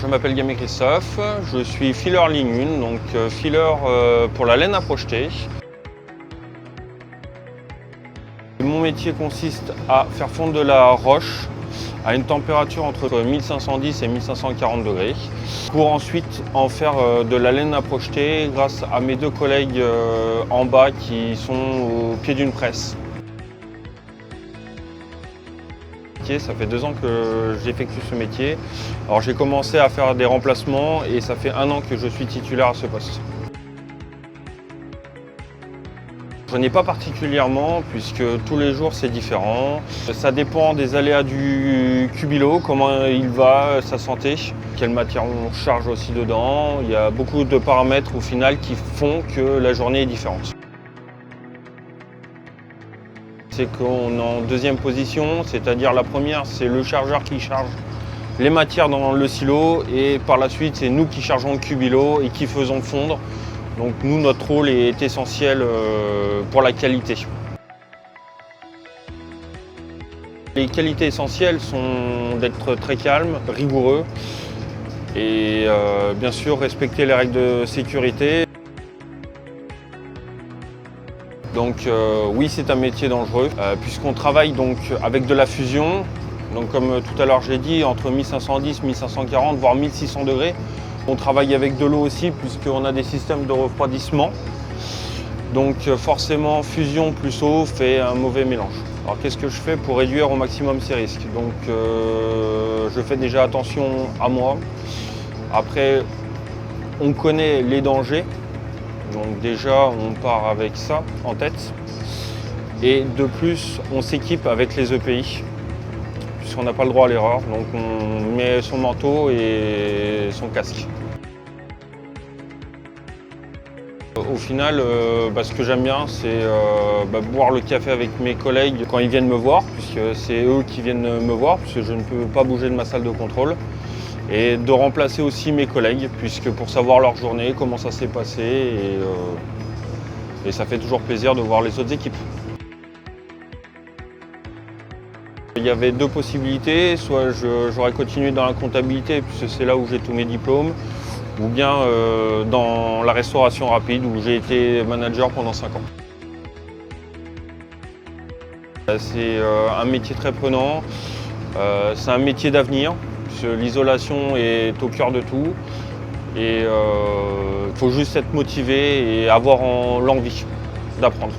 je m'appelle Gamé Christophe, je suis fileur ligne 1, donc fileur pour la laine à projeter. Mon métier consiste à faire fondre de la roche à une température entre 1510 et 1540 degrés pour ensuite en faire de la laine à projeter grâce à mes deux collègues en bas qui sont au pied d'une presse. Ça fait 2 ans que j'effectue ce métier. Alors j'ai commencé à faire des remplacements et ça fait 1 an que je suis titulaire à ce poste. Je n'ai pas particulièrement puisque tous les jours c'est différent. Ça dépend des aléas du cubilo, comment il va, sa santé, quelle matière on charge aussi dedans. Il y a beaucoup de paramètres au final qui font que la journée est différente. C'est qu'on est en deuxième position, c'est-à-dire la première c'est le chargeur qui charge les matières dans le silo et par la suite c'est nous qui chargeons le cubilo et qui faisons fondre. Donc nous, notre rôle est essentiel pour la qualité. Les qualités essentielles sont d'être très calme, rigoureux et bien sûr respecter les règles de sécurité. Donc oui, c'est un métier dangereux puisqu'on travaille donc avec de la fusion. Donc comme tout à l'heure j'ai dit, entre 1510, 1540 voire 1600 degrés. On travaille avec de l'eau aussi puisqu'on a des systèmes de refroidissement. Donc forcément fusion plus eau fait un mauvais mélange. Alors qu'est-ce que je fais pour réduire au maximum ces risques? Donc je fais déjà attention à moi. Après on connaît les dangers. Donc déjà, on part avec ça en tête. Et de plus, on s'équipe avec les EPI, puisqu'on n'a pas le droit à l'erreur. Donc on met son manteau et son casque. Au final, ce que j'aime bien, c'est boire le café avec mes collègues quand ils viennent me voir, puisque c'est eux qui viennent me voir, puisque je ne peux pas bouger de ma salle de contrôle. Et de remplacer aussi mes collègues, puisque pour savoir leur journée, comment ça s'est passé, et ça fait toujours plaisir de voir les autres équipes. Il y avait 2 possibilités, soit j'aurais continué dans la comptabilité, puisque c'est là où j'ai tous mes diplômes, ou bien dans la restauration rapide, où j'ai été manager pendant 5 ans. C'est un métier très prenant, c'est un métier d'avenir. L'isolation est au cœur de tout et il faut juste être motivé et avoir l'envie d'apprendre.